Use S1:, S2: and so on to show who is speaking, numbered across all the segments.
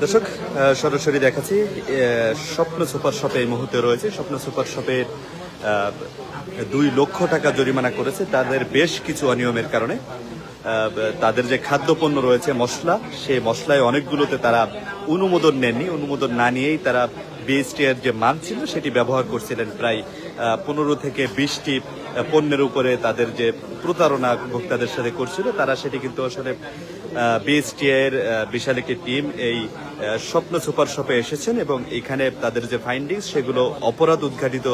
S1: দর্শক, সরাসরি দেখাচ্ছি স্বপ্ন সুপার শপে এই মুহূর্তে রয়েছে। স্বপ্ন সুপার শপে 2 লক্ষ টাকা জরিমানা করেছে তাদের বেশ কিছু অনিয়মের কারণে। তাদের যে খাদ্যপণ্য রয়েছে মশলা, সেই মশলায় অনেকগুলোতে তারা অনুমোদন নেননি। অনুমোদন না নিয়েই তারা বিএসটিআর যে মান ছিল সেটি ব্যবহার করছিলেন। প্রায় 15 থেকে 20টি পণ্যের উপরে তাদের যে প্রতারণা ভোক্তাদের সাথে করছিল, তারা সেটি কিন্তু আসলে বিএসটিআর বিশাল একটি টিম এই স্বপ্ন সুপার শপে এসেছেন এবং এখানে তাদের যে ফাইন্ডিংস সেগুলো অপরাধ উদ্ঘাটিত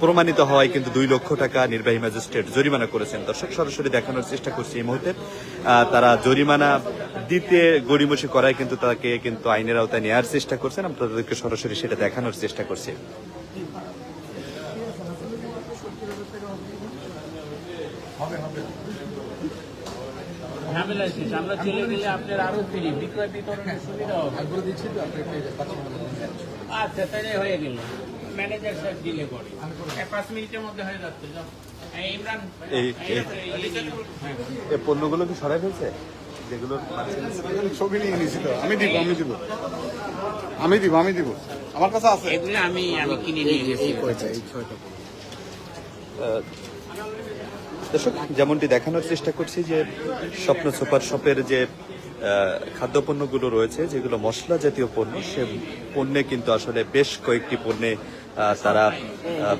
S1: প্রমাণিত হওয়ায় কিন্তু 2 লক্ষ টাকা নির্বাহী ম্যাজিস্ট্রেট জরিমানা করেছেন। দর্শক, সরাসরি দেখানোর চেষ্টা করছি এই মুহূর্তে তারা জরিমানা দিতে গড়িমসি করায় কিন্তু তাকে কিন্তু আইনের আওতায় নেওয়ার চেষ্টা করছেন। আমরা তাদেরকে সরাসরি সেটা দেখানোর চেষ্টা করছি।
S2: আমরা চলে গেলে আপনার আরো ফ্রি বিক্রয় বিতরণের সুবিধা হবে। আচ্ছা, তাহলে হয়ে গেল। ম্যানেজার সাহেব দিলে করে 5 মিনিটের মধ্যে হয়ে যাচ্ছে। ইমরান,
S1: এই পণ্যগুলো কি সরাই ফেলছে? যেগুলো
S3: ছবি নিয়ে নিয়েছি তো। আমি দিব আমার কাছে আছে।
S2: এগুলো আমি কিনে নিয়ে গেছি।
S1: দর্শক, যেমনটি দেখানোর চেষ্টা করছি যে স্বপ্ন সুপার শপের যে খাদ্যপণ্যগুলো রয়েছে, যেগুলো মশলা জাতীয় পণ্য, সে পণ্যে কিন্তু আসলে বেশ কয়েকটি পণ্যে তারা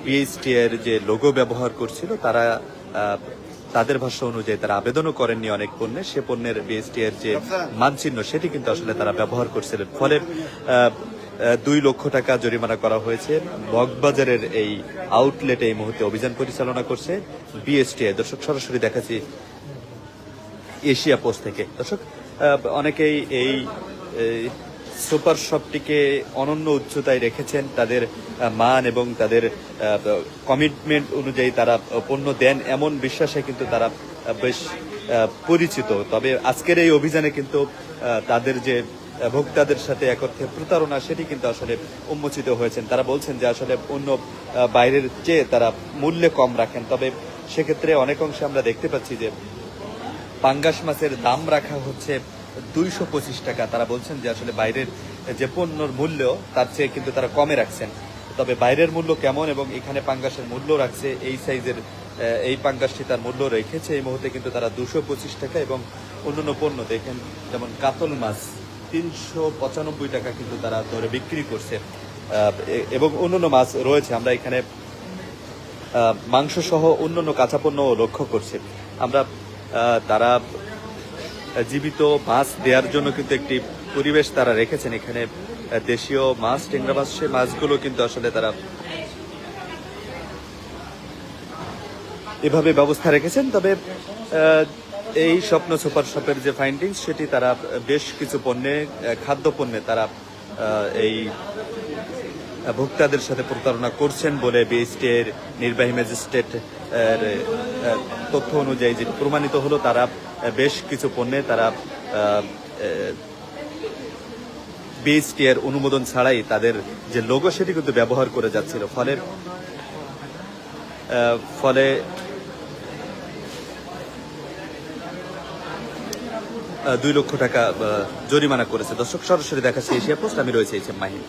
S1: বিএসটিআর যে লোগো ব্যবহার করছিল, তারা তাদের ভাষ্য অনুযায়ী তারা আবেদনও করেননি অনেক পণ্যে। সে পণ্যের বিএসটিআর যে মানচিহ্ন সেটি কিন্তু আসলে তারা ব্যবহার করছিলেন। ফলে 2 লক্ষ টাকা জরিমানা করা হয়েছে। মগবাজারের এই আউটলেটে এই মুহূর্তে অভিযান পরিচালনা করছে বিএসটিআই। দর্শক, সরাসরি দেখাচ্ছি এশিয়া পোস্ট থেকে। দর্শক, অনেকেই এই সুপার শপটিকে অনন্য উচ্চতায় রেখেছেন। তাদের মান এবং তাদের কমিটমেন্ট অনুযায়ী তারা পণ্য দেন, এমন বিশ্বাসে কিন্তু তারা বেশ পরিচিত। তবে আজকের এই অভিযানে কিন্তু তাদের যে ভোক্তাদের সাথে এক অর্থে প্রতারণা, সেটি কিন্তু আসলে উন্মোচিত হয়েছেন। তারা বলছেন যে আসলে অন্য বাইরের চেয়ে তারা মূল্যে কম রাখেন। তবে সেক্ষেত্রে অনেক অংশে আমরা দেখতে পাচ্ছি যে পাঙ্গাস মাছের দাম রাখা হচ্ছে 225 টাকা। তারা বলছেন যে আসলে বাইরের যে পণ্যর মূল্য তার চেয়ে কিন্তু তারা কমে রাখছেন। তবে বাইরের মূল্য কেমন এবং এখানে পাঙ্গাসের মূল্য রাখছে, এই সাইজের এই পাঙ্গাসটি তার মূল্য রেখেছে এই মুহূর্তে কিন্তু তারা 225 টাকা। এবং অন্যান্য পণ্য দেখেন, যেমন কাতল মাছ 395 টাকা কিন্তু তারা ধরে বিক্রি করছে। এবং অন্যান্য মাছ রয়েছে, আমরা এখানে মাংস সহ অন্যান্য কাঁচা পণ্য লক্ষ্য করছি আমরা। তারা জীবিত মাছ দেওয়ার জন্য কিন্তু একটি পরিবেশ তারা রেখেছেন। এখানে দেশীয় মাছ, টেংরা মাছ, সে মাছগুলো কিন্তু আসলে তারা এভাবে ব্যবস্থা রেখেছেন। তবে এই স্বপ্ন সুপার শপের যে ফাইন্ডিংস, সেটি তারা বেশ কিছু পণ্যে, খাদ্যপণ্যে তারা এই ভোক্তাদের সাথে প্রতারণা করছেন বলে বিএসটিআর নির্বাহী ম্যাজিস্ট্রেট তথ্য অনুযায়ী যে প্রমাণিত হলো। তারা বেশ কিছু পণ্যে তারা বিএসটিআর অনুমোদন ছাড়াই তাদের যে লোগো সেটি কিন্তু ব্যবহার করে যাচ্ছিল। ফলে 2 লক্ষ টাকা জরিমানা করেছে। দর্শক, সরাসরি দেখাচ্ছে এশিয়া পোস্ট। আমি রয়েছে মাহিন।